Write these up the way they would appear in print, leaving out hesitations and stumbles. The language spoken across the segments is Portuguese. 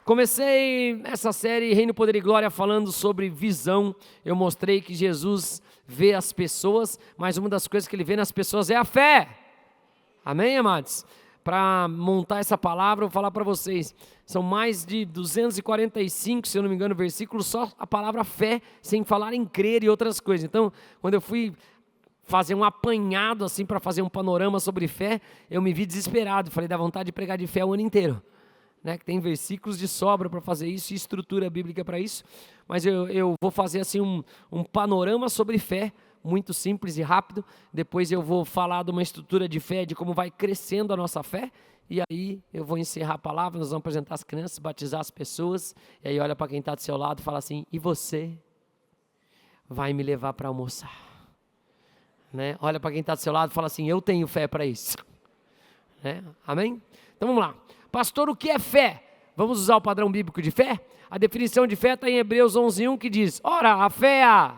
Comecei essa série Reino, Poder e Glória falando sobre visão. Eu mostrei que Jesus vê as pessoas, mas uma das coisas que ele vê nas pessoas é a fé. Amém, amados? Para montar essa palavra, eu vou falar para vocês. São mais de 245, se eu não me engano, versículos, só a palavra fé, sem falar em crer e outras coisas. Então, quando eu fui fazer um apanhado assim para fazer um panorama sobre fé, eu me vi desesperado. Falei, dá vontade de pregar de fé o ano inteiro. Né, que tem versículos de sobra para fazer isso e estrutura bíblica para isso, mas eu vou fazer assim um panorama sobre fé, muito simples e rápido. Depois eu vou falar de uma estrutura de fé, de como vai crescendo a nossa fé, e aí eu vou encerrar a palavra, nós vamos apresentar as crianças, batizar as pessoas, e aí olha para quem está do seu lado e fala assim, e você vai me levar para almoçar? Né? Olha para quem está do seu lado e fala assim, eu tenho fé para isso. Né? Amém? Então vamos lá. Pastor, o que é fé? Vamos usar o padrão bíblico de fé? A definição de fé está em Hebreus 11:1 que diz, ora, a fé é a...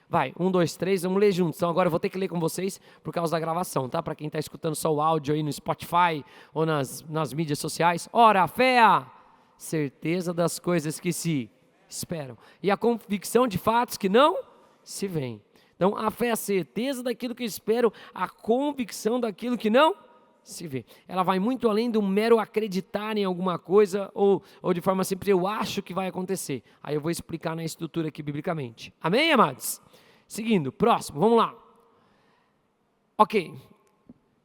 Vai, 1, 2, 3, vamos ler juntos. Então agora eu vou ter que ler com vocês por causa da gravação, tá? Para quem está escutando só o áudio aí no Spotify ou nas mídias sociais. Ora, a fé é a certeza das coisas que se esperam e a convicção de fatos que não se veem. Então a fé é a certeza daquilo que espero, a convicção daquilo que não se vê. Ela vai muito além do mero acreditar em alguma coisa ou de forma simples, eu acho que vai acontecer. Aí eu vou explicar na estrutura aqui biblicamente. Amém, amados? Seguindo, próximo, vamos lá. Ok.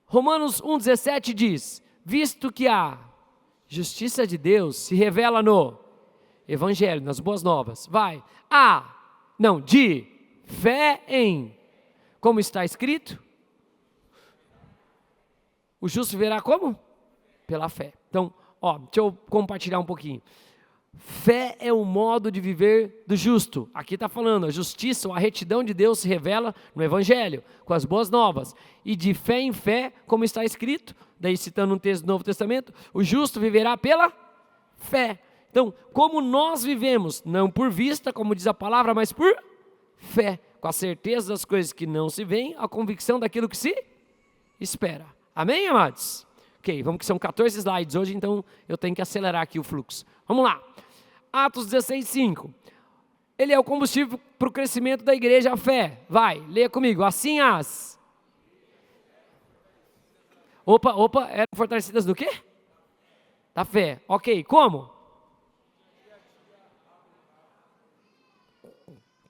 Romanos 1,17 diz, visto que a justiça de Deus se revela no Evangelho, nas boas novas, de fé em, como está escrito, o justo viverá como? Pela fé. Então, deixa eu compartilhar um pouquinho. Fé é o modo de viver do justo. Aqui está falando, a justiça ou a retidão de Deus se revela no Evangelho, com as boas novas. E de fé em fé, como está escrito, daí citando um texto do Novo Testamento, o justo viverá pela fé. Então, como nós vivemos, não por vista, como diz a palavra, mas por fé, com a certeza das coisas que não se veem, a convicção daquilo que se espera. Amém, amados? Ok, vamos que são 14 slides hoje, então eu tenho que acelerar aqui o fluxo. Vamos lá. Atos 16:5. Ele é o combustível para o crescimento da igreja, a fé. Vai, leia comigo. Assim as... Opa, eram fortalecidas do quê? Da fé. Ok, como?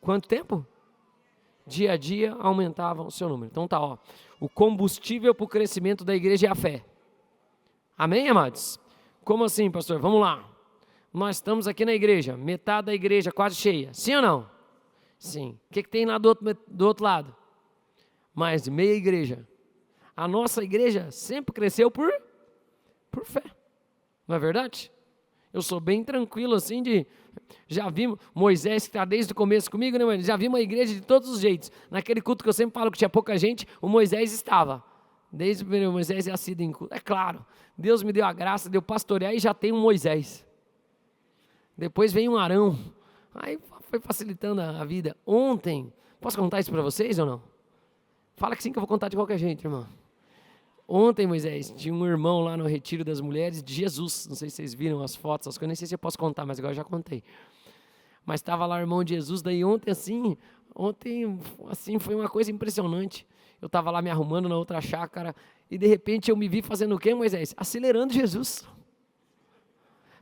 Quanto tempo? Dia a dia aumentavam o seu número. Então tá, o combustível para o crescimento da igreja é a fé. Amém, amados? Como assim, pastor? Vamos lá. Nós estamos aqui na igreja, metade da igreja quase cheia. Sim ou não? Sim. O que tem lá do outro lado? Mais de meia igreja. A nossa igreja sempre cresceu por fé. Não é verdade? Eu sou bem tranquilo assim já vi Moisés que está desde o começo comigo, né, mãe? Já vi uma igreja de todos os jeitos. Naquele culto que eu sempre falo que tinha pouca gente, o Moisés estava. Desde o primeiro Moisés já sido em culto. É claro, Deus me deu a graça de eu pastorear e já tem um Moisés. Depois vem um Arão. Aí foi facilitando a vida. Ontem, posso contar isso para vocês ou não? Fala que sim que eu vou contar de qualquer jeito, irmão. Ontem, Moisés, tinha um irmão lá no Retiro das Mulheres de Jesus, não sei se vocês viram as fotos, as coisas, nem sei se eu posso contar, mas agora eu já contei. Mas estava lá o irmão de Jesus, daí ontem assim, foi uma coisa impressionante. Eu estava lá me arrumando na outra chácara, e de repente eu me vi fazendo o quê, Moisés? Acelerando Jesus.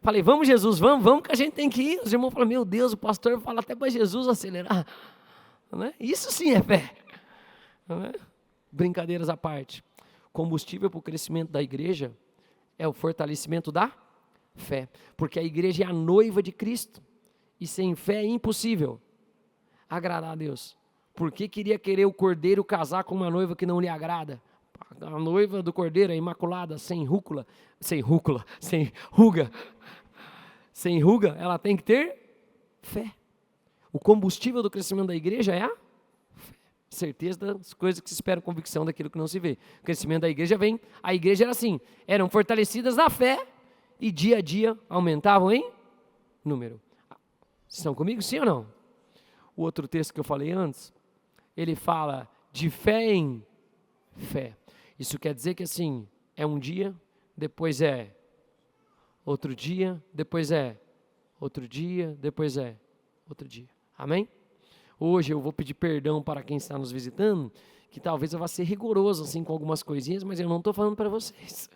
Falei, vamos Jesus, vamos que a gente tem que ir. Os irmãos falaram, meu Deus, o pastor fala até para Jesus acelerar. Não é? Isso sim é fé. Não é? Brincadeiras à parte. Combustível para o crescimento da igreja é o fortalecimento da fé, porque a igreja é a noiva de Cristo, e sem fé é impossível agradar a Deus. Por que querer o cordeiro casar com uma noiva que não lhe agrada? A noiva do cordeiro é imaculada, sem ruga, ela tem que ter fé. O combustível do crescimento da igreja é a certeza das coisas que se esperam, convicção daquilo que não se vê. O crescimento da igreja a igreja era assim, eram fortalecidas na fé e dia a dia aumentavam em número. Estão comigo, sim ou não? O outro texto que eu falei antes, ele fala de fé em fé. Isso quer dizer que assim, é um dia, depois é outro dia, depois é outro dia, depois é outro dia. Amém? Hoje eu vou pedir perdão para quem está nos visitando, que talvez eu vá ser rigoroso assim com algumas coisinhas, mas eu não estou falando para vocês.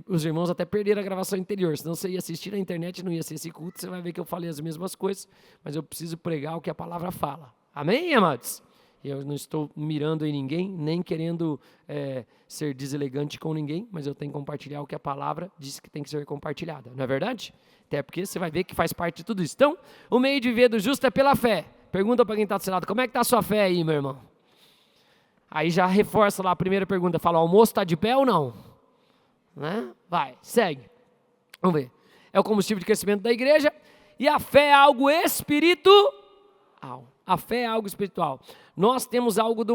Os irmãos até perderam a gravação anterior, senão você ia assistir na internet, não ia ser esse culto, você vai ver que eu falei as mesmas coisas, mas eu preciso pregar o que a palavra fala. Amém, amados? Eu não estou mirando em ninguém, nem querendo ser deselegante com ninguém, mas eu tenho que compartilhar o que a palavra diz que tem que ser compartilhada, não é verdade? Até porque você vai ver que faz parte de tudo isso. Então, o meio de viver do justo é pela fé. Pergunta para quem está do seu lado, como é que está a sua fé aí, meu irmão? Aí já reforça lá a primeira pergunta, fala, o almoço está de pé ou não? Né? Vai, segue. Vamos ver. É o combustível de crescimento da igreja, e a fé é algo espiritual. A fé é algo espiritual. Nós temos algo de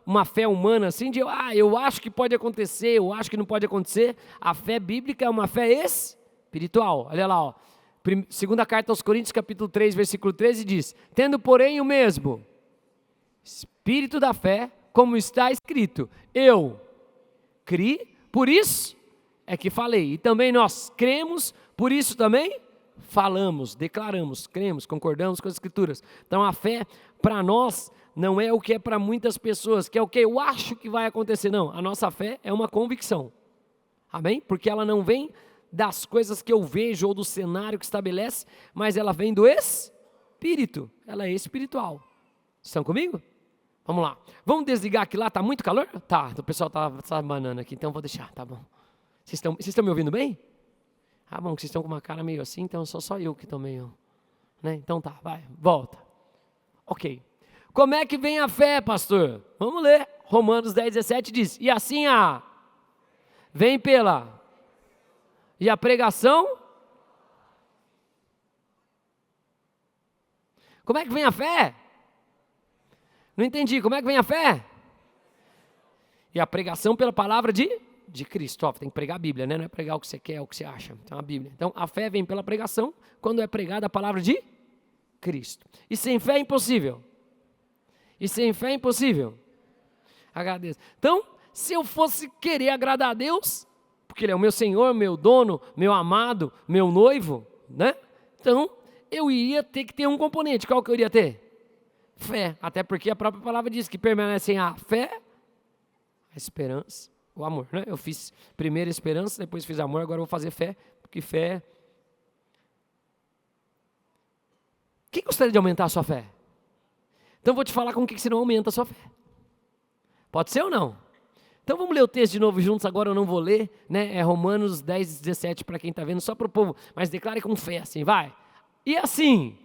uma fé humana, assim, de eu acho que pode acontecer, eu acho que não pode acontecer. A fé bíblica é uma fé espiritual. Olha lá, ó. Segunda carta aos Coríntios, capítulo 3, versículo 13, diz, tendo porém o mesmo espírito da fé, como está escrito, eu criei, por isso é que falei. E também nós cremos, por isso também falamos, declaramos, cremos, concordamos com as escrituras. Então a fé para nós não é o que é para muitas pessoas, que é o que eu acho que vai acontecer. Não, a nossa fé é uma convicção. Amém? Porque ela não vem das coisas que eu vejo ou do cenário que estabelece, mas ela vem do Espírito. Ela é espiritual. Estão comigo? Vamos lá. Vamos desligar aqui lá, tá muito calor? Tá, o pessoal tá banando aqui, então vou deixar, tá bom. Vocês estão me ouvindo bem? Ah, bom, que vocês estão com uma cara meio assim, então só eu que estou meio, né? Então tá, vai, volta. Ok. Como é que vem a fé, pastor? Vamos ler. Romanos 10, 17 diz, e assim vem pela, e a pregação? Como é que vem a fé? Não entendi, como é que vem a fé? E a pregação pela palavra de Cristo. Ó, tem que pregar a Bíblia, né? Não é pregar o que você quer, o que você acha. Então a Bíblia. Então a fé vem pela pregação quando é pregada a palavra de Cristo. E sem fé é impossível. E sem fé é impossível. Agradeço. Então, se eu fosse querer agradar a Deus, porque Ele é o meu Senhor, meu dono, meu amado, meu noivo, né? Então, eu iria ter que ter um componente. Qual que eu iria ter? Fé. Até porque a própria palavra diz que permanecem a fé, a esperança, o amor, né? Eu fiz primeiro esperança, depois fiz amor, agora eu vou fazer fé, porque fé... Quem gostaria de aumentar a sua fé? Então eu vou te falar com o que você não aumenta a sua fé. Pode ser ou não? Então vamos ler o texto de novo juntos, agora eu não vou ler, né? É Romanos 10, 17 para quem está vendo, só para o povo, mas declare com fé assim, vai. E assim...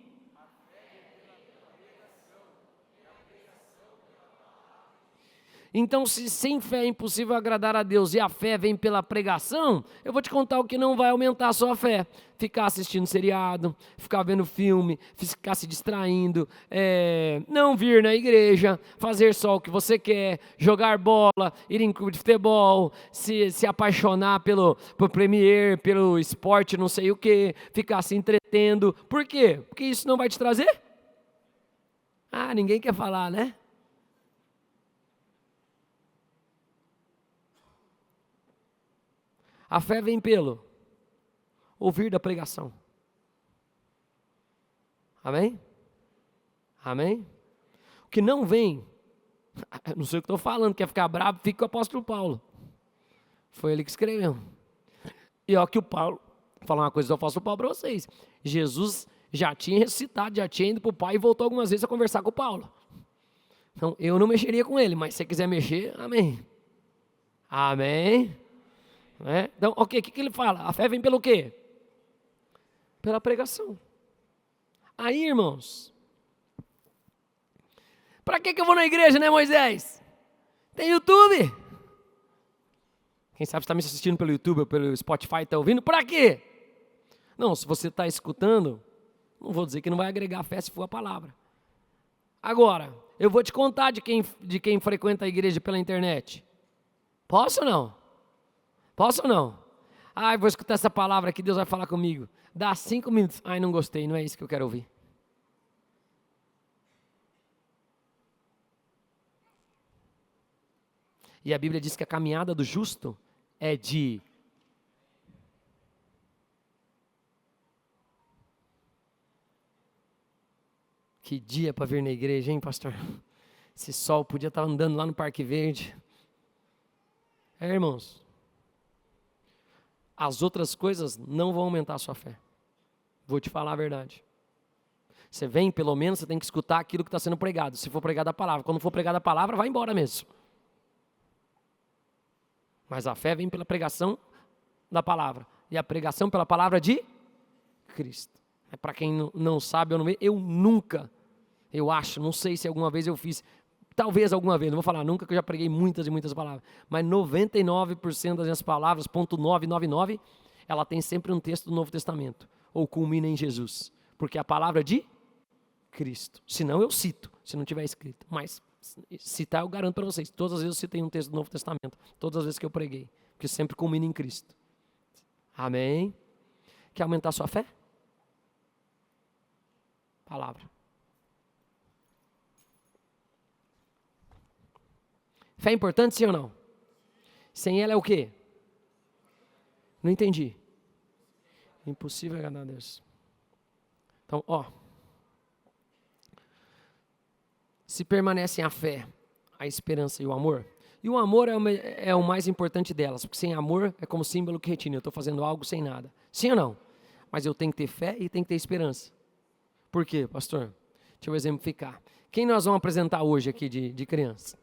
Então, se sem fé é impossível agradar a Deus e a fé vem pela pregação, eu vou te contar o que não vai aumentar a sua fé. Ficar assistindo seriado, ficar vendo filme, ficar se distraindo, não vir na igreja, fazer só o que você quer, jogar bola, ir em clube de futebol, se apaixonar pelo Premier, pelo esporte não sei o que, ficar se entretendo. Por quê? Porque isso não vai te trazer? Ah, ninguém quer falar, né? A fé vem pelo ouvir da pregação. Amém? Amém? O que não vem, não sei o que estou falando, quer ficar bravo, fica com o apóstolo Paulo. Foi ele que escreveu. E ó que o Paulo, vou falar uma coisa do apóstolo Paulo para vocês. Jesus já tinha ressuscitado, já tinha ido para o Pai e voltou algumas vezes a conversar com o Paulo. Então eu não mexeria com ele, mas se você quiser mexer, amém. Amém. Então, ok, o que ele fala? A fé vem pelo quê? Pela pregação. Aí, irmãos, para que eu vou na igreja, né, Moisés? Tem YouTube. Quem sabe está me assistindo pelo YouTube ou pelo Spotify, está ouvindo? Para quê? Não, se você está escutando, não vou dizer que não vai agregar fé se for a palavra. Agora, eu vou te contar de quem frequenta a igreja pela internet. Posso ou não? Posso ou não? Ai, vou escutar essa palavra aqui, Deus vai falar comigo. Dá 5 minutos. Ai, não gostei, não é isso que eu quero ouvir. E a Bíblia diz que a caminhada do justo é de Que dia para vir na igreja, hein, pastor? Esse sol podia estar andando lá no Parque Verde. Irmãos, as outras coisas não vão aumentar a sua fé. Vou te falar a verdade. Você vem, pelo menos, você tem que escutar aquilo que está sendo pregado. Se for pregada a palavra. Quando for pregada a palavra, vai embora mesmo. Mas a fé vem pela pregação da palavra. E a pregação pela palavra de Cristo. Para quem não sabe, eu acho, não sei se alguma vez eu fiz, talvez alguma vez, não vou falar nunca, que eu já preguei muitas e muitas palavras, mas 99% das minhas palavras, .999, ela tem sempre um texto do Novo Testamento, ou culmina em Jesus, porque é a palavra de Cristo. Se não, eu cito, se não tiver escrito, mas citar eu garanto para vocês, todas as vezes eu citei um texto do Novo Testamento, todas as vezes que eu preguei, porque sempre culmina em Cristo. Amém? Quer aumentar a sua fé? Palavra. Fé é importante, sim ou não? Sem ela é o quê? Não entendi. Impossível agradar a Deus. Então, se permanecem a fé, a esperança e o amor, e o amor é o mais importante delas, porque sem amor é como símbolo que retina, eu estou fazendo algo sem nada. Sim ou não? Mas eu tenho que ter fé e tenho que ter esperança. Por quê, pastor? Deixa eu exemplificar. Quem nós vamos apresentar hoje aqui de criança?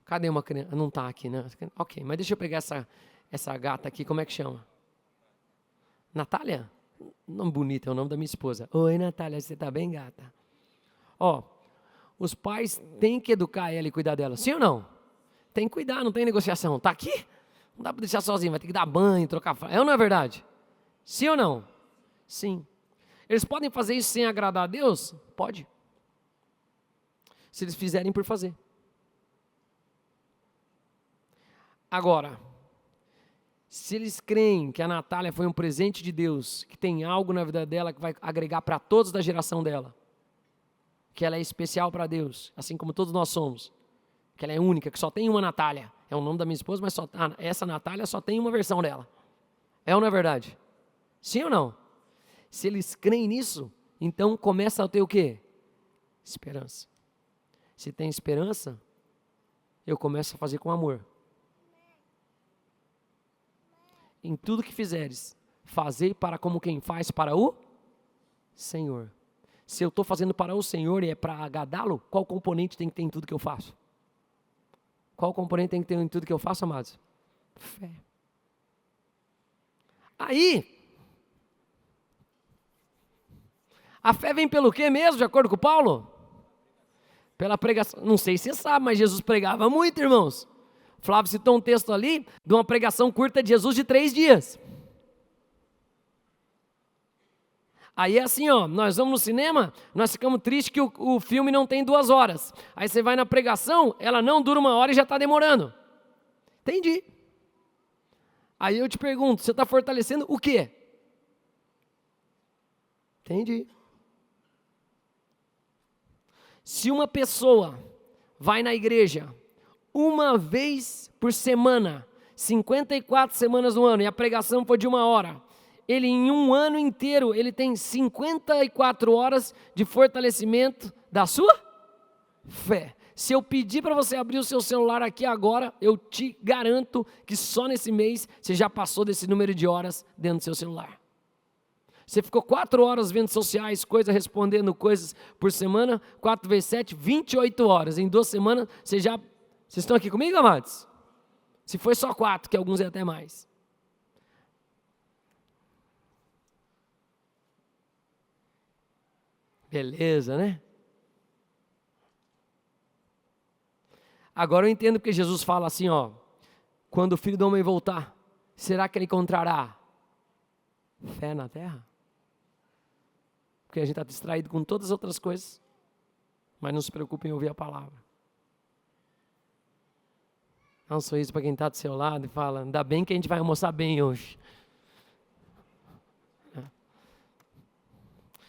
Cadê uma criança? Não está aqui, né? Ok, mas deixa eu pegar essa gata aqui, como é que chama? Natália? Nome bonito, é o nome da minha esposa. Oi, Natália, você está bem, gata? Os pais têm que educar ela e cuidar dela, sim ou não? Tem que cuidar, não tem negociação. Está aqui? Não dá para deixar sozinho, vai ter que dar banho, trocar fralda. É ou não é verdade? Sim ou não? Sim. Eles podem fazer isso sem agradar a Deus? Pode. Se eles fizerem por fazer. Agora, se eles creem que a Natália foi um presente de Deus, que tem algo na vida dela que vai agregar para todos da geração dela, que ela é especial para Deus, assim como todos nós somos, que ela é única, que só tem uma Natália, é o nome da minha esposa, mas essa Natália só tem uma versão dela. É ou não é verdade? Sim ou não? Se eles creem nisso, então começa a ter o quê? Esperança. Se tem esperança, eu começo a fazer com amor. Em tudo que fizeres, fazei para como quem faz para o Senhor. Se eu estou fazendo para o Senhor e é para agradá-lo, qual componente tem que ter em tudo que eu faço? Qual componente tem que ter em tudo que eu faço, amados? Fé. Aí, a fé vem pelo quê mesmo, de acordo com Paulo? Pela pregação. Não sei se você sabe, mas Jesus pregava muito, irmãos. Flávio citou um texto ali de uma pregação curta de Jesus de 3 dias. Aí é assim, nós vamos no cinema, nós ficamos tristes que o filme não tem 2 horas. Aí você vai na pregação, ela não dura 1 hora e já está demorando. Entendi. Aí eu te pergunto, você está fortalecendo o quê? Entendi. Se uma pessoa vai na igreja 1 vez por semana, 54 semanas no ano, e a pregação for de 1 hora, ele em 1 ano inteiro, ele tem 54 horas de fortalecimento da sua fé. Se eu pedir para você abrir o seu celular aqui agora, eu te garanto que só nesse mês você já passou desse número de horas dentro do seu celular. Você ficou 4 horas vendo sociais, respondendo coisas por semana, 4 vezes 7, 28 horas. Em 2 semanas, vocês estão aqui comigo, amados? Se foi só 4, que alguns é até mais. Beleza, né? Agora eu entendo porque Jesus fala assim, quando o Filho do Homem voltar, será que ele encontrará fé na terra? Porque a gente está distraído com todas as outras coisas, mas não se preocupe em ouvir a palavra. Dá um sorriso para quem está do seu lado e fala, ainda bem que a gente vai almoçar bem hoje.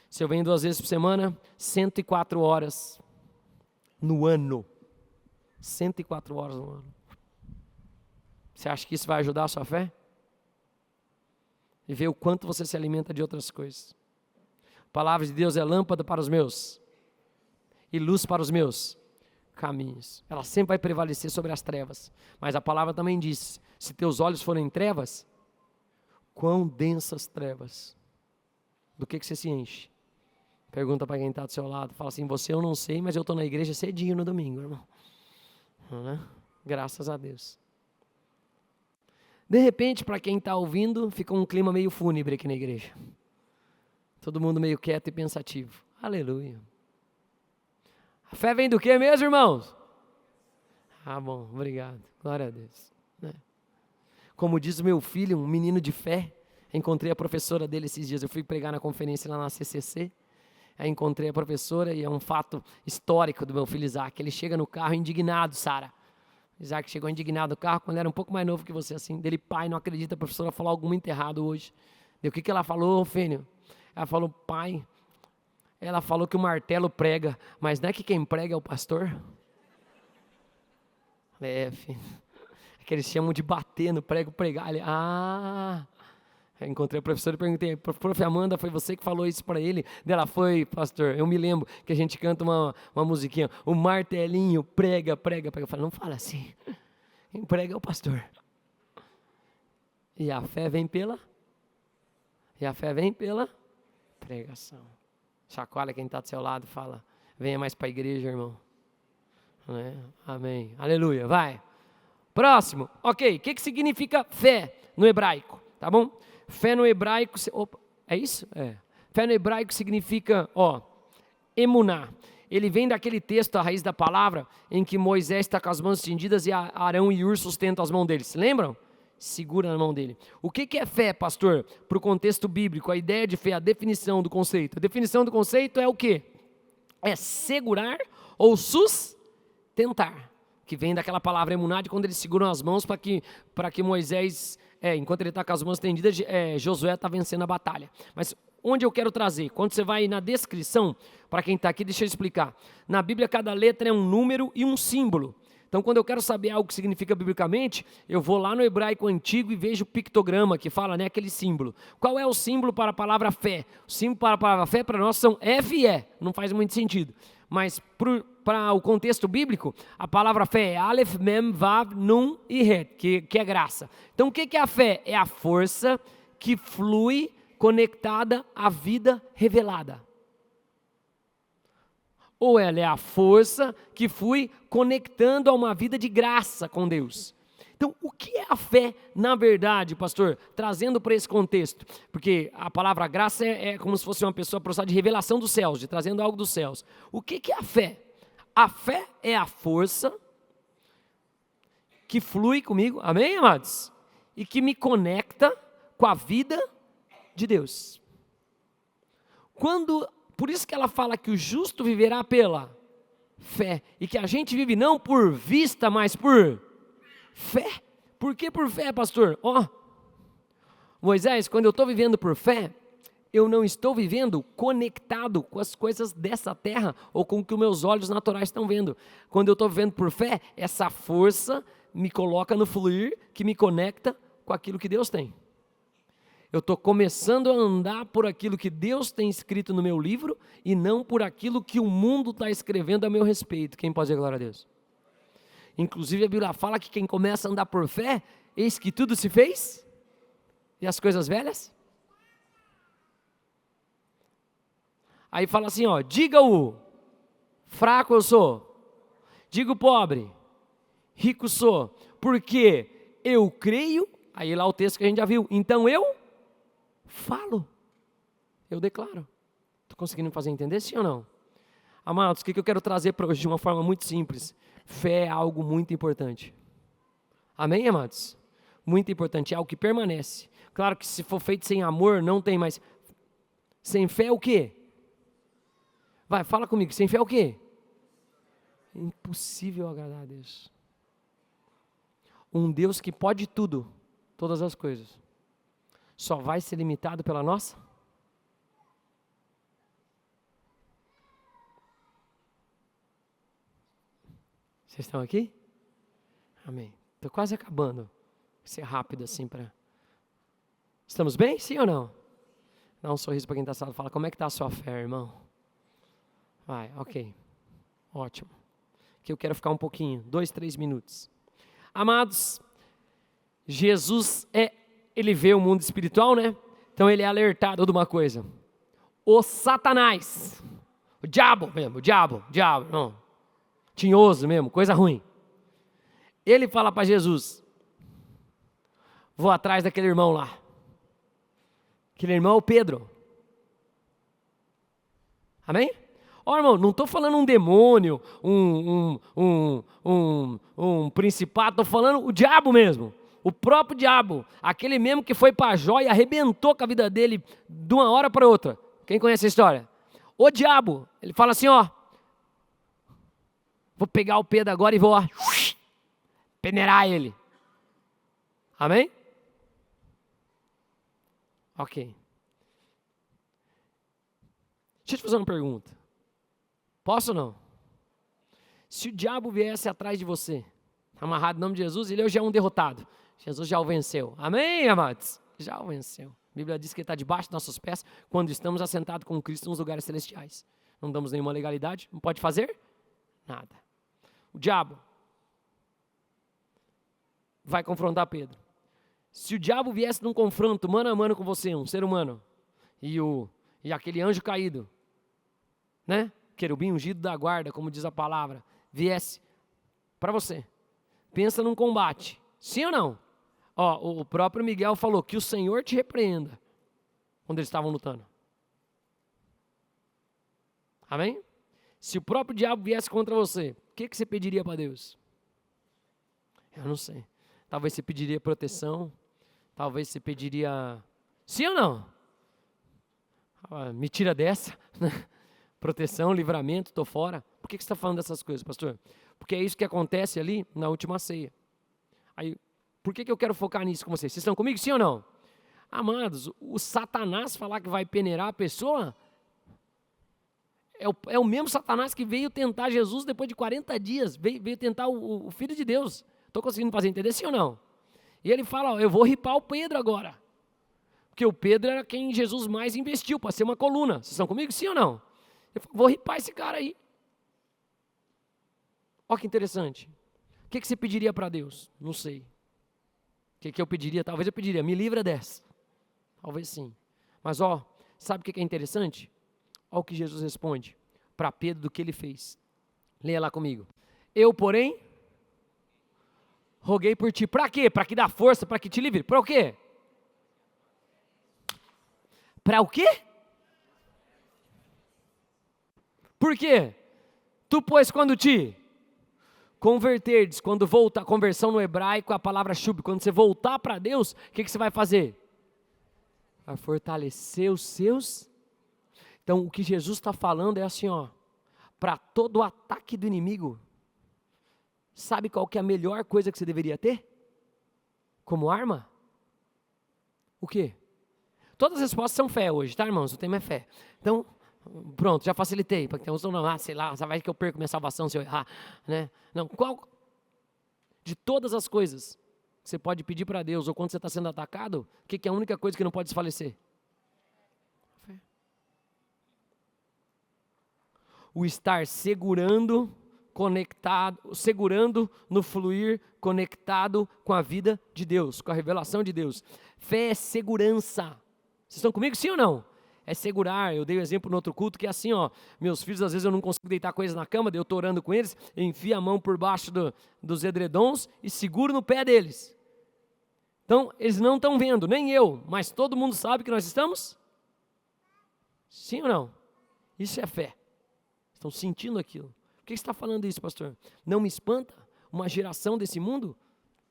Se eu venho 2 vezes por semana, 104 horas no ano. 104 horas no ano. Você acha que isso vai ajudar a sua fé? E ver o quanto você se alimenta de outras coisas. A palavra de Deus é lâmpada para os meus e luz para os meus caminhos. Ela sempre vai prevalecer sobre as trevas. Mas a palavra também diz, se teus olhos forem trevas, quão densas trevas. Do que você se enche? Pergunta para quem está do seu lado. Fala assim, você eu não sei, mas eu estou na igreja cedinho no domingo, irmão. Graças a Deus. De repente, para quem está ouvindo, fica um clima meio fúnebre aqui na igreja. Todo mundo meio quieto e pensativo. Aleluia. A fé vem do quê mesmo, irmãos? Ah, bom, obrigado. Glória a Deus. Como diz o meu filho, um menino de fé, encontrei a professora dele esses dias. Eu fui pregar na conferência lá na CCC. Aí encontrei a professora e é um fato histórico do meu filho Isaac. Ele chega no carro indignado, Sara. Isaac chegou indignado no carro quando era um pouco mais novo que você, assim. Dele, pai, não acredita, a professora falou algo muito errado hoje. E o que ela falou, filho? Ela falou, pai, ela falou que o martelo prega, mas não é que quem prega é o pastor? Filho. É que eles chamam de bater no prego, pregar. Ele, Eu encontrei a professora e perguntei, prof. Amanda, foi você que falou isso para ele? Ela foi, pastor, eu me lembro que a gente canta uma musiquinha, o martelinho prega. Eu falei, não fala assim, quem prega é o pastor. E a fé vem pela pregação. Chacoalha quem está do seu lado e fala, venha mais para a igreja, irmão. Amém, aleluia, vai. Próximo, ok, o que significa fé no hebraico, tá bom? Fé no hebraico, é isso? Fé no hebraico significa, emuná. Ele vem daquele texto, a raiz da palavra, em que Moisés está com as mãos estendidas e Arão e Hur sustentam as mãos dele. Se lembram? Segura na mão dele. O que é fé, pastor? Para o contexto bíblico, a ideia de fé, a definição do conceito. A definição do conceito é o quê? É segurar ou sustentar. Que vem daquela palavra emuná, de quando eles seguram as mãos para que Moisés, enquanto ele está com as mãos estendidas, Josué está vencendo a batalha. Mas onde eu quero trazer? Quando você vai na descrição, para quem está aqui, deixa eu explicar. Na Bíblia, cada letra é um número e um símbolo. Então, quando eu quero saber algo que significa biblicamente, eu vou lá no hebraico antigo e vejo o pictograma, que fala, aquele símbolo. Qual é o símbolo para a palavra fé? O símbolo para a palavra fé, para nós, são F e E. Não faz muito sentido. Mas para o contexto bíblico, a palavra fé é Aleph, Mem, Vav, Nun e Het, que é graça. Então o que é a fé? É a força que flui conectada à vida revelada. Ou ela é a força que flui conectando a uma vida de graça com Deus. Então, o que é a fé, na verdade, pastor? Trazendo para esse contexto, porque a palavra graça é como se fosse uma pessoa processada de revelação dos céus, de trazendo algo dos céus. O que é a fé? A fé é a força que flui comigo, amém, amados? E que me conecta com a vida de Deus. Por isso que ela fala que o justo viverá pela fé, e que a gente vive não por vista, mas por fé. Por que por fé, pastor? Moisés, quando eu estou vivendo por fé, eu não estou vivendo conectado com as coisas dessa terra ou com o que os meus olhos naturais estão vendo. Quando eu estou vivendo por fé, essa força me coloca no fluir que me conecta com aquilo que Deus tem. Eu estou começando a andar por aquilo que Deus tem escrito no meu livro e não por aquilo que o mundo está escrevendo a meu respeito. Quem pode dizer glória a Deus? Inclusive a Bíblia fala que quem começa a andar por fé, eis que tudo se fez, e as coisas velhas. Aí fala assim, diga o fraco eu sou, diga o pobre, rico sou, porque eu creio, aí lá o texto que a gente já viu, então eu falo, eu declaro. Estou conseguindo me fazer entender, sim ou não? Amados, o que eu quero trazer para hoje de uma forma muito simples? Fé é algo muito importante. Amém, amados? Muito importante, é algo que permanece. Claro que se for feito sem amor, não tem mais. Sem fé é o quê? Vai, fala comigo, sem fé é o quê? É impossível agradar a Deus. Um Deus que pode tudo, todas as coisas, só vai ser limitado pela nossa? Vocês estão aqui? Amém. Estou quase acabando. Vou ser rápido assim para... Estamos bem? Sim ou não? Dá um sorriso para quem está sentado. Fala, como é que está a sua fé, irmão? Vai, ok. Ótimo. Que eu quero ficar um pouquinho, 2, 3 minutos. Amados, Jesus ele vê o mundo espiritual, né? Então ele é alertado de uma coisa. O Satanás, o diabo mesmo, não, tinhoso mesmo, coisa ruim. Ele fala para Jesus, vou atrás daquele irmão lá. Aquele irmão é o Pedro. Amém? Ó, irmão, não estou falando um demônio, um principado, estou falando o diabo mesmo. O próprio diabo. Aquele mesmo que foi para Jó e arrebentou com a vida dele de uma hora para outra. Quem conhece a história? O diabo. Ele fala assim, ó. Vou pegar o Pedro agora e vou peneirar ele. Amém? Ok. Deixa eu te fazer uma pergunta. Posso ou não? Se o diabo viesse atrás de você, amarrado em nome de Jesus, ele hoje é um derrotado. Jesus já o venceu. Amém, amados? Já o venceu. A Bíblia diz que ele está debaixo dos nossos pés quando estamos assentados com Cristo nos lugares celestiais. Não damos nenhuma legalidade, não pode fazer nada. O diabo vai confrontar Pedro. Se o diabo viesse num confronto mano a mano com você, um ser humano, e aquele anjo caído, né? Querubim ungido da guarda, como diz a palavra, viesse para você. Pensa num combate. Sim ou não? Ó, o próprio Miguel falou que o Senhor te repreenda quando eles estavam lutando. Amém? Se o próprio diabo viesse contra você, o que você pediria para Deus? Eu não sei. Talvez você pediria proteção. Talvez você pediria... Sim ou não? Me tira dessa. Proteção, livramento, estou fora. Por que você está falando dessas coisas, pastor? Porque é isso que acontece ali na última ceia. Aí, por que eu quero focar nisso com vocês? Vocês estão comigo, sim ou não? Amados, o Satanás falar que vai peneirar a pessoa, é o mesmo Satanás que veio tentar Jesus depois de 40 dias, veio tentar o Filho de Deus. Estou conseguindo fazer entender, sim ou não? E ele fala, ó, eu vou ripar o Pedro agora. Porque o Pedro era quem Jesus mais investiu para ser uma coluna. Vocês estão comigo, sim ou não? Eu falo, vou ripar esse cara aí. Olha que interessante. O que você pediria para Deus? Não sei. O que eu pediria? Talvez eu pediria, me livra dessa. Talvez sim. Mas ó, sabe o que é interessante? Olha o que Jesus responde para Pedro do que ele fez. Leia lá comigo. Eu, porém, roguei por ti. Para quê? Para que dá força, para que te livre. Para o quê? Para o quê? Por quê? Tu, pois, quando te converterdes, quando voltar, conversão no hebraico, a palavra shub, quando você voltar para Deus, o que você vai fazer? Vai fortalecer os seus. Então, o que Jesus está falando é assim, ó, para todo o ataque do inimigo, sabe qual que é a melhor coisa que você deveria ter? Como arma? O quê? Todas as respostas são fé hoje, tá, irmãos? O tema é fé. Então, pronto, já facilitei. Porque tem uns não, sei lá, vai que eu perco minha salvação se eu errar, né? Não, qual de todas as coisas que você pode pedir para Deus, ou quando você está sendo atacado, o que é a única coisa que não pode desfalecer? Fé. O estar segurando, conectado, segurando no fluir, conectado com a vida de Deus, com a revelação de Deus. Fé é segurança. Vocês estão comigo, sim ou não? É segurar. Eu dei o exemplo no outro culto que é assim, ó, meus filhos às vezes eu não consigo deitar coisas na cama, eu estou orando com eles, enfio a mão por baixo dos edredons e seguro no pé deles. Então, eles não estão vendo, nem eu, mas todo mundo sabe que nós estamos? Sim ou não? Isso é fé. Estão sentindo aquilo. Por que você está falando isso, pastor? Não me espanta uma geração desse mundo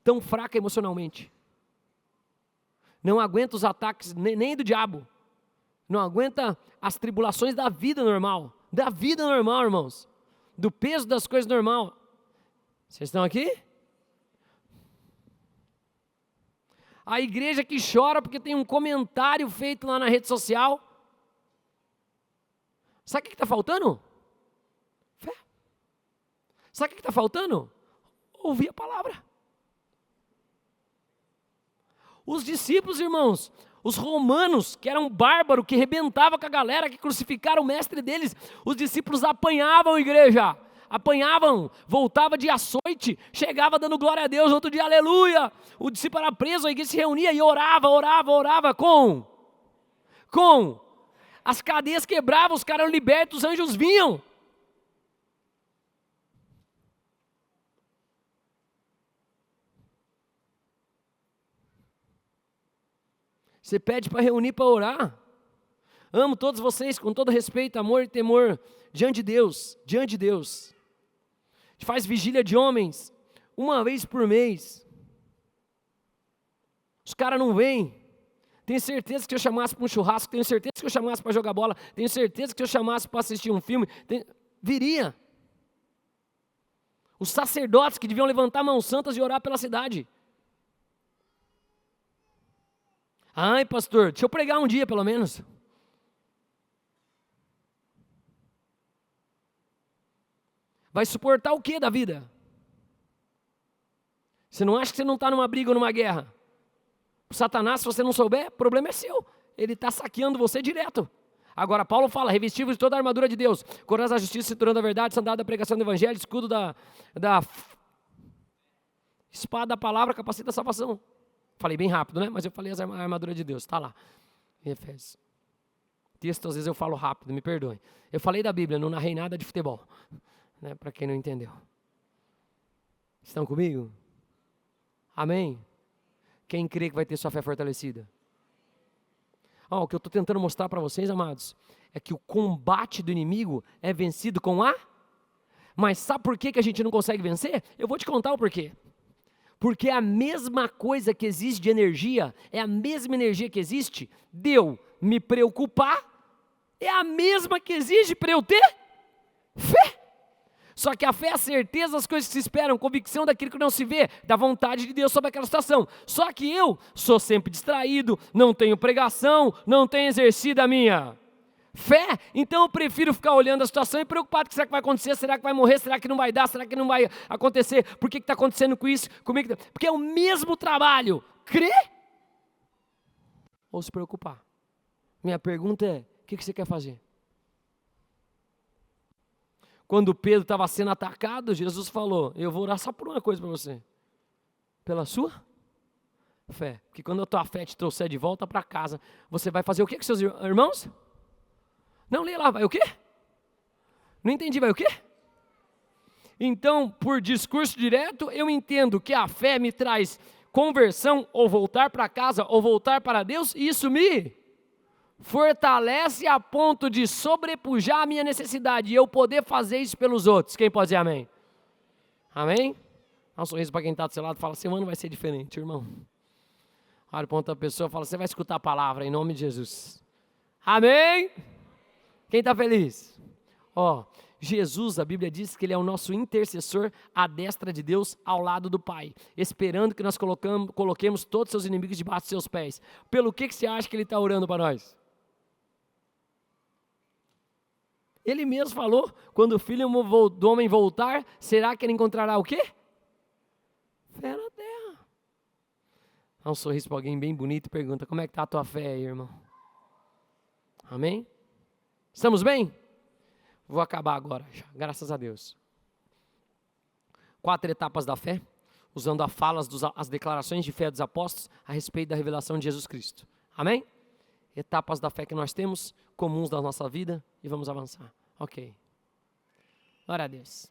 tão fraca emocionalmente. Não aguenta os ataques nem do diabo. Não aguenta as tribulações da vida normal. Da vida normal, irmãos. Do peso das coisas normal. Vocês estão aqui? A igreja que chora porque tem um comentário feito lá na rede social. Sabe o que está faltando? Fé. Sabe o que está faltando? Ouvir a palavra. Os discípulos, irmãos, Os romanos, que eram bárbaros, que rebentavam com a galera, que crucificaram o mestre deles, os discípulos apanhavam a igreja, apanhavam, voltava de açoite, chegava dando glória a Deus, outro dia aleluia, o discípulo era preso, a igreja se reunia e orava com as cadeias quebravam, os caras eram libertos, os anjos vinham. Você pede para reunir para orar. Amo todos vocês com todo respeito, amor e temor diante de Deus, diante de Deus. A gente faz vigília de homens uma vez por mês. Os caras não vêm. Tenho certeza que se eu chamasse para um churrasco, tenho certeza que eu chamasse para jogar bola, tenho certeza que se eu chamasse para assistir um filme, viria. Os sacerdotes que deviam levantar mãos santas e orar pela cidade. Ai, pastor, deixa eu pregar um dia pelo menos. Vai suportar o que da vida? Você não acha que você não está numa briga ou numa guerra? O Satanás, se você não souber, o problema é seu. Ele está saqueando você direto. Agora, Paulo fala, revestivos de toda a armadura de Deus, couraça da justiça, cinturão da verdade, sandália da pregação do evangelho, escudo da espada da palavra, capacete da salvação. Falei bem rápido, né? Mas eu falei a armadura de Deus, está lá, em Efésios. Texto, às vezes eu falo rápido, me perdoem. Eu falei da Bíblia, não narrei nada de futebol, né? Para quem não entendeu. Estão comigo? Amém? Quem crê que vai ter sua fé fortalecida? O que eu estou tentando mostrar para vocês, amados, é que o combate do inimigo é vencido com a... Mas sabe por que a gente não consegue vencer? Eu vou te contar o porquê. Porque a mesma coisa que existe de energia, é a mesma energia que existe de eu me preocupar, é a mesma que exige para eu ter fé. Só que a fé é a certeza das coisas que se esperam, convicção daquilo que não se vê, da vontade de Deus sobre aquela situação. Só que eu sou sempre distraído, não tenho pregação, não tenho exercido a minha fé, então eu prefiro ficar olhando a situação e preocupado com será que vai acontecer, será que vai morrer, será que não vai dar, será que não vai acontecer, por que está acontecendo com isso, comigo? Porque é o mesmo trabalho, crer ou se preocupar. Minha pergunta é, o que você quer fazer? Quando Pedro estava sendo atacado, Jesus falou, eu vou orar só por uma coisa para você, pela sua fé, porque quando a tua fé te trouxer de volta para casa, você vai fazer o que com seus irmãos? Não, leia lá, vai o quê? Não entendi, vai o quê? Então, por discurso direto, eu entendo que a fé me traz conversão, ou voltar para casa, ou voltar para Deus, e isso me fortalece a ponto de sobrepujar a minha necessidade, e eu poder fazer isso pelos outros. Quem pode dizer amém? Amém? Dá um sorriso para quem está do seu lado, fala, semana vai ser diferente, irmão. Olha para outra pessoa, fala, você vai escutar a palavra, em nome de Jesus. Amém? Quem está feliz? Jesus, a Bíblia diz que Ele é o nosso intercessor à destra de Deus, ao lado do Pai, esperando que nós coloquemos todos os seus inimigos debaixo dos seus pés. Pelo que você acha que Ele está orando para nós? Ele mesmo falou, quando o Filho do Homem voltar, será que Ele encontrará o quê? Fé na terra. Dá um sorriso para alguém bem bonito e pergunta, como é que está a tua fé aí, irmão? Amém? Estamos bem? Vou acabar agora, já, graças a Deus. 4 etapas da fé, usando as declarações de fé dos apóstolos a respeito da revelação de Jesus Cristo. Amém? Etapas da fé que nós temos, comuns da nossa vida, e vamos avançar. Ok. Glória a Deus.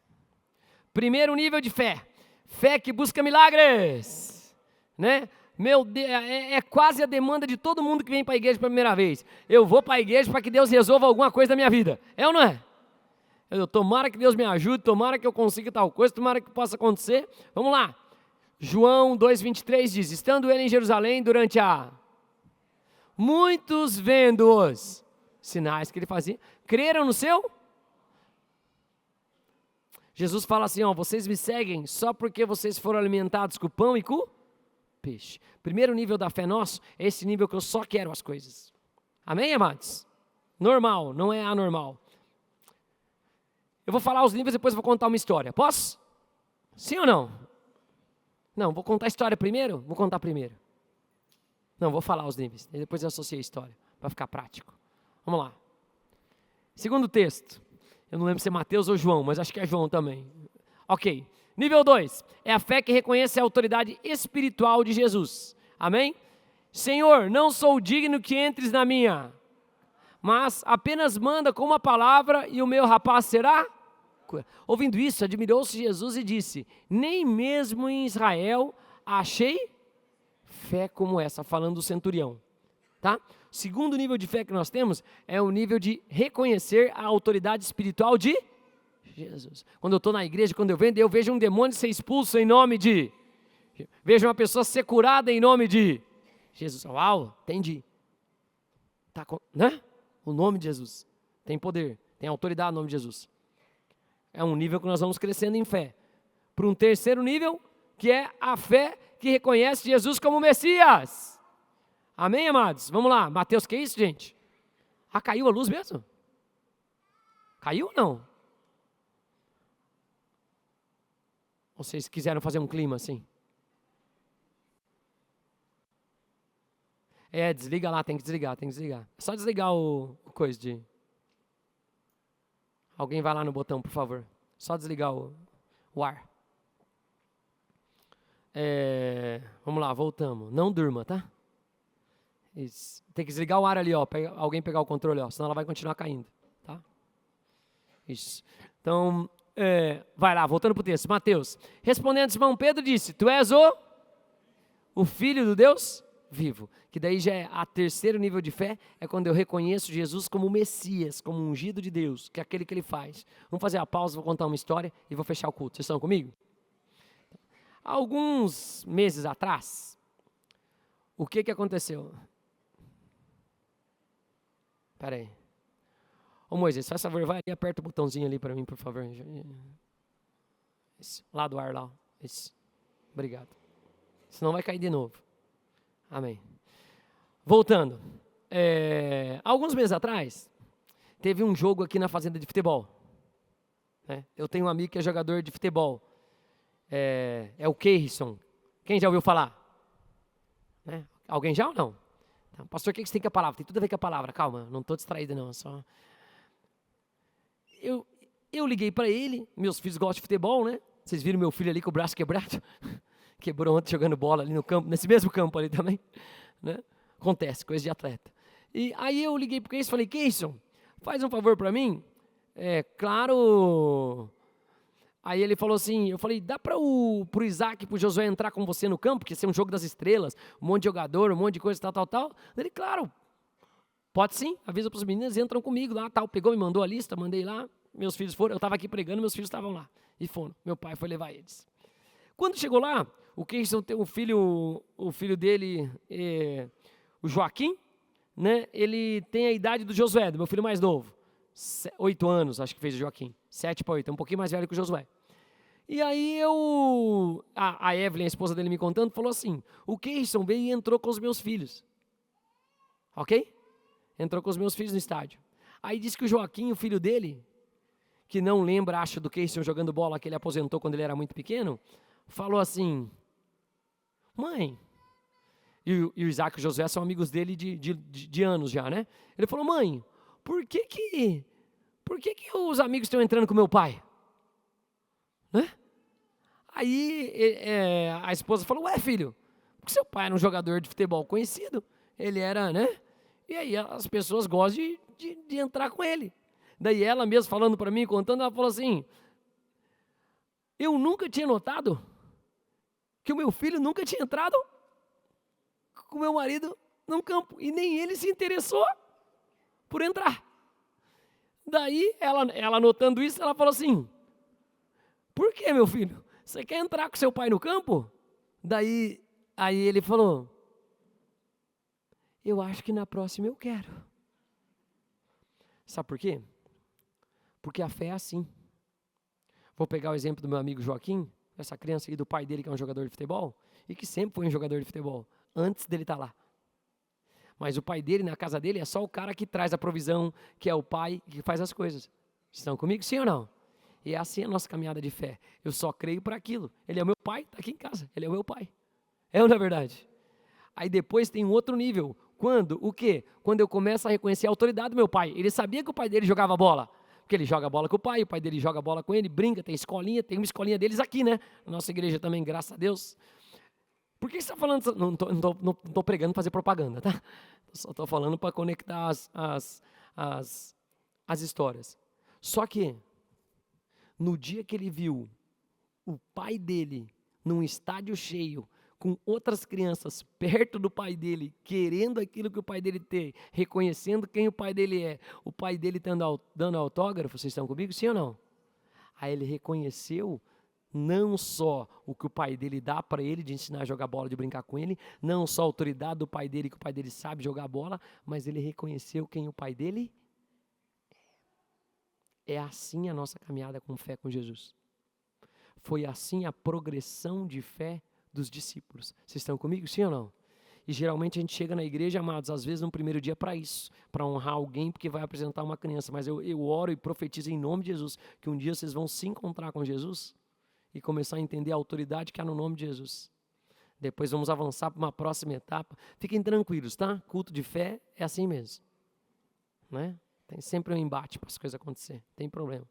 Primeiro nível de fé, fé que busca milagres, né? Meu Deus, é quase a demanda de todo mundo que vem para a igreja pela primeira vez. Eu vou para a igreja para que Deus resolva alguma coisa da minha vida. É ou não é? Tomara que Deus me ajude, tomara que eu consiga tal coisa, tomara que possa acontecer. Vamos lá. João 2,23 diz, estando ele em Jerusalém durante muitos vendo os sinais que ele fazia, creram no seu? Jesus fala assim, vocês me seguem só porque vocês foram alimentados com pão e com peixe. Primeiro nível da fé nosso é esse nível que eu só quero as coisas. Amém, amados? Normal, não é anormal. Eu vou falar os níveis, depois vou contar uma história. Posso? Sim ou não? Não, vou contar a história primeiro? Vou contar primeiro. Não, vou falar os níveis, e depois eu associei a história, para ficar prático. Vamos lá. Segundo texto, eu não lembro se é Mateus ou João, mas acho que é João também. Ok, nível 2, é a fé que reconhece a autoridade espiritual de Jesus. Amém? Senhor, não sou digno que entres na minha, mas apenas manda com uma palavra e o meu rapaz será? Ouvindo isso, admirou-se Jesus e disse, nem mesmo em Israel achei fé como essa, falando do centurião. Tá? O segundo nível de fé que nós temos é o nível de reconhecer a autoridade espiritual de Jesus. Quando eu estou na igreja, quando eu vejo um demônio ser expulso em nome de, vejo uma pessoa ser curada em nome de Jesus. Uau, entendi. Tá, né? O nome de Jesus tem poder, tem autoridade no nome de Jesus. É um nível que nós vamos crescendo em fé. Para um terceiro nível, que é a fé que reconhece Jesus como Messias. Amém, amados? Vamos lá, Mateus, que é isso, gente? Ah, caiu a luz mesmo? Caiu ou não? Vocês quiseram fazer um clima assim? Desliga lá, tem que desligar. É só desligar o coisa de... Alguém vai lá no botão, por favor. Só desligar o ar. Vamos lá, voltamos. Não durma, tá? Isso. Tem que desligar o ar ali, ó. Alguém pegar o controle, ó. Senão ela vai continuar caindo, tá? Isso. Então, vai lá, voltando para o texto. Mateus. Respondendo Simão Pedro disse, tu és o Filho do Deus vivo. Que daí já é a terceiro nível de fé, é quando eu reconheço Jesus como Messias, como ungido de Deus, que é aquele que ele faz. Vamos fazer a pausa, vou contar uma história e vou fechar o culto. Vocês estão comigo? Alguns meses atrás, o que aconteceu? Espera aí. Ô Moisés, faz favor, vai e aperta o botãozinho ali para mim, por favor. Isso, lá do ar, lá. Isso. Obrigado. Senão vai cair de novo. Amém. Voltando. Alguns meses atrás, teve um jogo aqui na fazenda de futebol. Eu tenho um amigo que é jogador de futebol. É o Keirson. Quem já ouviu falar? Alguém já ou não? Então, pastor, o que você tem com a palavra? Tem tudo a ver com a palavra. Calma, não estou distraído não. Só... Eu liguei para ele. Meus filhos gostam de futebol, né? Vocês viram meu filho ali com o braço quebrado? Quebrou ontem jogando bola ali no campo, nesse mesmo campo ali também, né? Acontece, coisa de atleta. E aí eu liguei para o Keirson e falei, Keirson, faz um favor para mim? Claro. Aí ele falou assim, eu falei, dá para o Isaac e para o Josué entrar com você no campo, porque esse é um jogo das estrelas, um monte de jogador, um monte de coisa, tal. Ele, claro, pode sim, avisa para os meninos, entram comigo lá, tal. Pegou, me mandou a lista, mandei lá, meus filhos foram, eu estava aqui pregando, meus filhos estavam lá, e foram, meu pai foi levar eles. Quando chegou lá, o Keirson tem o filho dele, o Joaquim, né? Ele tem a idade do Josué, do meu filho mais novo. 8 anos, acho que fez o Joaquim. 7 para 8, é um pouquinho mais velho que o Josué. E aí a Evelyn, a esposa dele me contando, falou assim, o Keirson veio e entrou com os meus filhos. Ok? Entrou com os meus filhos no estádio. Aí disse que o Joaquim, o filho dele, que não lembra, acho, do Keirson jogando bola, que ele aposentou quando ele era muito pequeno, falou assim, mãe, e o Isaac e o Josué são amigos dele de anos já, né? Ele falou, mãe, por que os amigos estão entrando com meu pai? Né? Aí a esposa falou, ué filho, porque seu pai era um jogador de futebol conhecido, ele era, né? E aí as pessoas gostam de entrar com ele. Daí ela mesma falando para mim, contando, ela falou assim, eu nunca tinha notado que o meu filho nunca tinha entrado com o meu marido num campo, e nem ele se interessou por entrar. Daí, ela notando isso, ela falou assim, por que, meu filho? Você quer entrar com seu pai no campo? Daí, aí ele falou, eu acho que na próxima eu quero. Sabe por quê? Porque a fé é assim. Vou pegar o exemplo do meu amigo Joaquim, essa criança aí do pai dele que é um jogador de futebol, e que sempre foi um jogador de futebol, antes dele estar lá. Mas o pai dele, na casa dele, é só o cara que traz a provisão, que é o pai que faz as coisas. Estão comigo, sim ou não? E é assim a nossa caminhada de fé. Eu só creio para aquilo. Ele é o meu pai, está aqui em casa. Ele é o meu pai. É ou não é verdade? Aí depois tem um outro nível. Quando? O quê? Quando eu começo a reconhecer a autoridade do meu pai. Ele sabia que o pai dele jogava bola. Porque ele joga bola com o pai dele joga bola com ele, brinca, tem escolinha, tem uma escolinha deles aqui, né? Na nossa igreja também, graças a Deus. Por que você está falando? Não estou pregando para fazer propaganda, tá? Só estou falando para conectar as histórias. Só que, no dia que ele viu o pai dele num estádio cheio, com outras crianças perto do pai dele, querendo aquilo que o pai dele tem, reconhecendo quem o pai dele é, o pai dele dando autógrafo, vocês estão comigo, sim ou não? Aí ele reconheceu não só o que o pai dele dá para ele, de ensinar a jogar bola, de brincar com ele, não só a autoridade do pai dele, que o pai dele sabe jogar bola, mas ele reconheceu quem o pai dele é. É assim a nossa caminhada com fé com Jesus. Foi assim a progressão de fé dos discípulos. Vocês estão comigo, sim ou não? E geralmente a gente chega na igreja, amados, às vezes no primeiro dia para isso, para honrar alguém porque vai apresentar uma criança, mas eu oro e profetizo em nome de Jesus, que um dia vocês vão se encontrar com Jesus e começar a entender a autoridade que há no nome de Jesus. Depois vamos avançar para uma próxima etapa. Fiquem tranquilos, tá? Culto de fé é assim mesmo, né? Tem sempre um embate para as coisas acontecer, não tem problema.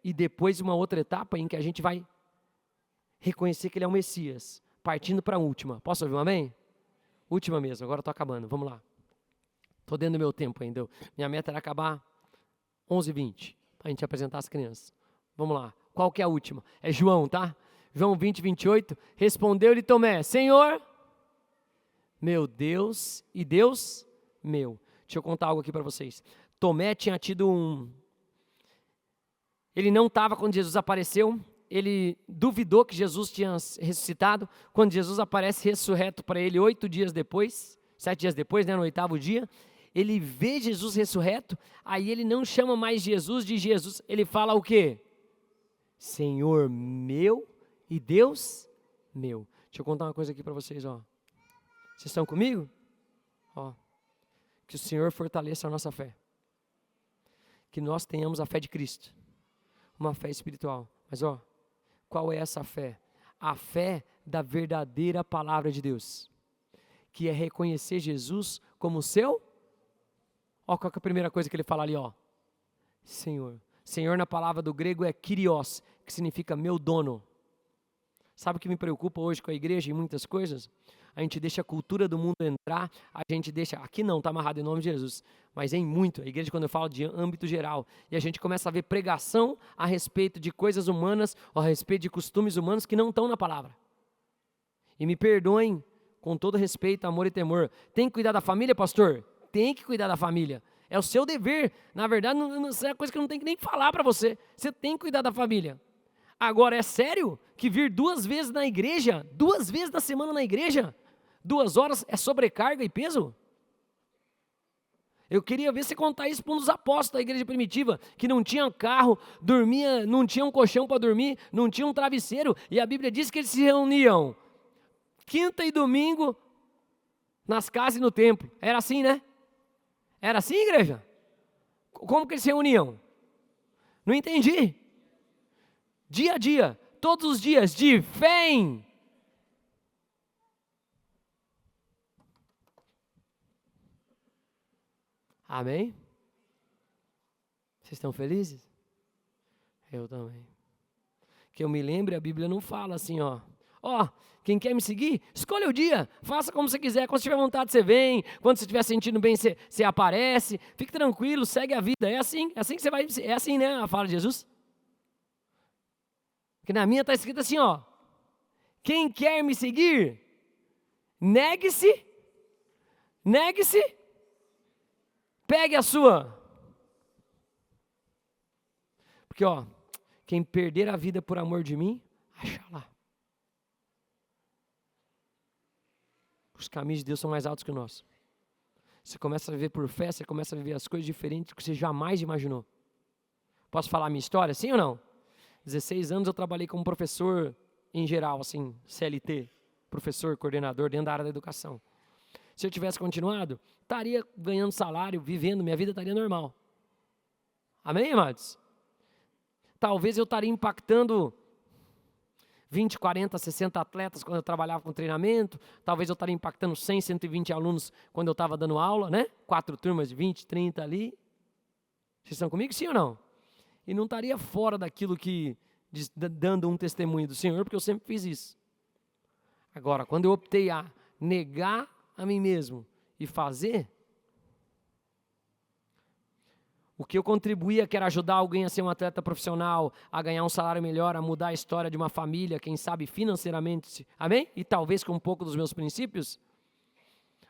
E depois uma outra etapa em que a gente vai reconhecer que ele é o Messias, partindo para a última. Posso ouvir um amém? Última mesmo, agora estou acabando, vamos lá. Estou dentro do meu tempo ainda. Minha meta era acabar 11h20, para a gente apresentar as crianças. Vamos lá, qual que é a última? É João, tá? João 20:28, respondeu-lhe Tomé, Senhor, meu Deus e Deus meu. Deixa eu contar algo aqui para vocês. Tomé tinha tido Ele não estava quando Jesus apareceu, ele duvidou que Jesus tinha ressuscitado. Quando Jesus aparece ressurreto para ele 8 dias depois, 7 dias depois, né, no 8º dia, ele vê Jesus ressurreto, aí ele não chama mais Jesus de Jesus, ele fala o quê? Senhor meu e Deus meu. Deixa eu contar uma coisa aqui para vocês, ó. Vocês estão comigo? Ó, que o Senhor fortaleça a nossa fé. Que nós tenhamos a fé de Cristo. Uma fé espiritual. Mas ó, qual é essa fé? A fé da verdadeira palavra de Deus. Que é reconhecer Jesus como seu. Ó, qual que é a primeira coisa que ele fala ali, ó? Senhor. Senhor na palavra do grego é Kyrios, que significa meu dono. Sabe o que me preocupa hoje com a igreja e muitas coisas? A gente deixa a cultura do mundo entrar, a gente deixa, aqui não, está amarrado em nome de Jesus, mas em muito, a igreja quando eu falo de âmbito geral, e a gente começa a ver pregação a respeito de coisas humanas, ou a respeito de costumes humanos que não estão na palavra. E me perdoem, com todo respeito, amor e temor, tem que cuidar da família, pastor? Tem que cuidar da família, é o seu dever, na verdade, não é uma coisa que eu não tenho que nem falar para você, você tem que cuidar da família. Agora, é sério que vir 2 vezes na igreja, 2 vezes na semana na igreja, 2 horas é sobrecarga e peso? Eu queria ver você contar isso para um dos apóstolos da igreja primitiva, que não tinha carro, dormia, não tinha um colchão para dormir, não tinha um travesseiro, e a Bíblia diz que eles se reuniam quinta e domingo nas casas e no templo. Era assim, né? Era assim, igreja? Como que eles se reuniam? Não entendi. Dia a dia, todos os dias, de fé em. Amém? Vocês estão felizes? Eu também. Que eu me lembre, a Bíblia não fala assim, ó. Ó, quem quer me seguir, escolha o dia, faça como você quiser. Quando você tiver vontade, você vem. Quando você estiver sentindo bem, você aparece. Fique tranquilo, segue a vida. É assim que você vai. É assim, né? A fala de Jesus. Que na minha está escrito assim, ó. Quem quer me seguir, negue-se, pegue a sua. Porque, ó, quem perder a vida por amor de mim, acha lá. Os caminhos de Deus são mais altos que o nosso. Você começa a viver por fé, você começa a viver as coisas diferentes que você jamais imaginou. Posso falar a minha história, sim ou não? 16 anos eu trabalhei como professor em geral, assim, CLT, professor, coordenador dentro da área da educação. Se eu tivesse continuado, estaria ganhando salário, vivendo, minha vida estaria normal. Amém, amados? Talvez eu estaria impactando 20, 40, 60 atletas quando eu trabalhava com treinamento, talvez eu estaria impactando 100, 120 alunos quando eu estava dando aula, né? 4 turmas de 20, 30 ali. Vocês estão comigo, sim ou não? E não estaria fora daquilo que, dando um testemunho do Senhor, porque eu sempre fiz isso. Agora, quando eu optei a negar a mim mesmo e fazer, o que eu contribuía, que era ajudar alguém a ser um atleta profissional, a ganhar um salário melhor, a mudar a história de uma família, quem sabe financeiramente, amém? E talvez com um pouco dos meus princípios,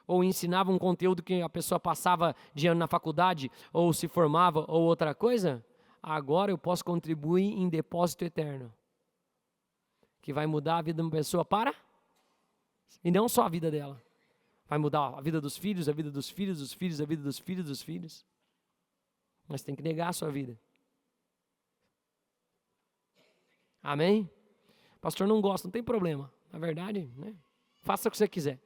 ou ensinava um conteúdo que a pessoa passava de ano na faculdade, ou se formava, ou outra coisa, agora eu posso contribuir em depósito eterno, que vai mudar a vida de uma pessoa para, e não só a vida dela, vai mudar a vida dos filhos, a vida dos filhos, dos filhos, a vida dos filhos, dos filhos. Mas tem que negar a sua vida. Amém? Pastor, não gosta, não tem problema. Na verdade, né? Faça o que você quiser.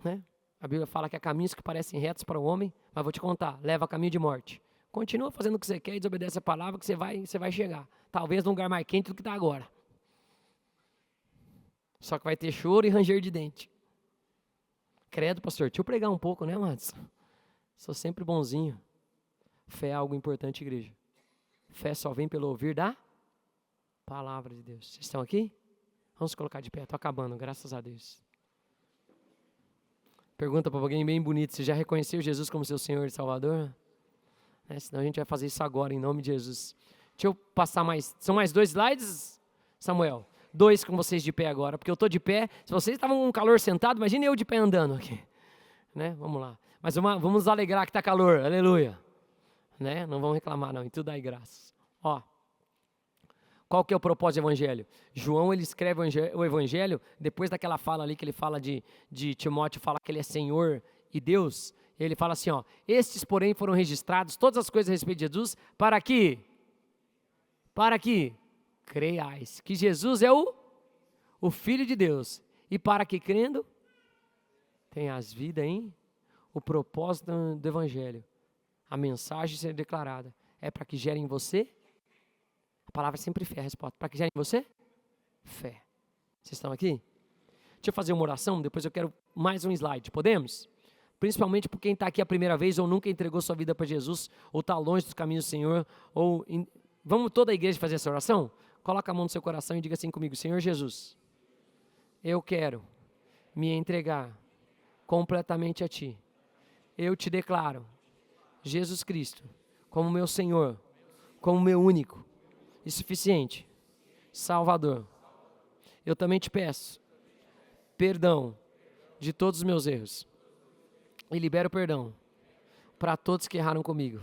Né? A Bíblia fala que há caminhos que parecem retos para o homem, mas vou te contar, leva a caminho de morte. Continua fazendo o que você quer e desobedece a palavra que você vai chegar. Talvez num lugar mais quente do que está agora. Só que vai ter choro e ranger de dente. Credo, pastor, deixa eu pregar um pouco, né, Matos? Sou sempre bonzinho. Fé é algo importante, igreja. Fé só vem pelo ouvir da palavra de Deus. Vocês estão aqui? Vamos colocar de pé. Estou acabando, graças a Deus. Pergunta para alguém bem bonito. Você já reconheceu Jesus como seu Senhor e Salvador? Senão a gente vai fazer isso agora, em nome de Jesus. Deixa eu passar mais. São mais 2 slides, Samuel? 2 com vocês de pé agora, porque eu estou de pé. Se vocês estavam com calor sentado, imagine eu de pé andando aqui. Né? Vamos lá. Mas vamos nos alegrar que está calor, aleluia. Né? Não vamos reclamar não, em tudo dai graças. Ó, qual que é o propósito do evangelho? João, ele escreve o evangelho, depois daquela fala ali que ele fala de Timóteo, fala que ele é Senhor e Deus, ele fala assim, ó, estes porém foram registrados, todas as coisas a respeito de Jesus, para que creiais, que Jesus é o Filho de Deus, e para que crendo, tenhas vida em o propósito do evangelho, a mensagem ser declarada, é para que gere em você, a palavra é sempre fé, a resposta, para que gere em você, fé. Vocês estão aqui? Deixa eu fazer uma oração, depois eu quero mais um slide, podemos? Principalmente por quem está aqui a primeira vez, ou nunca entregou sua vida para Jesus, ou está longe dos caminhos do Senhor, vamos toda a igreja fazer essa oração? Coloca a mão no seu coração e diga assim comigo, Senhor Jesus, eu quero me entregar completamente a Ti. Eu te declaro, Jesus Cristo, como meu Senhor, como meu único e suficiente Salvador. Eu também te peço perdão de todos os meus erros e libero perdão para todos que erraram comigo.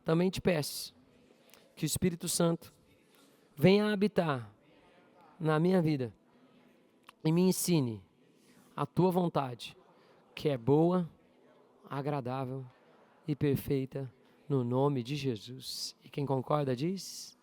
Também te peço que o Espírito Santo venha habitar na minha vida e me ensine a Tua vontade, que é boa, agradável e perfeita, no nome de Jesus. E quem concorda diz...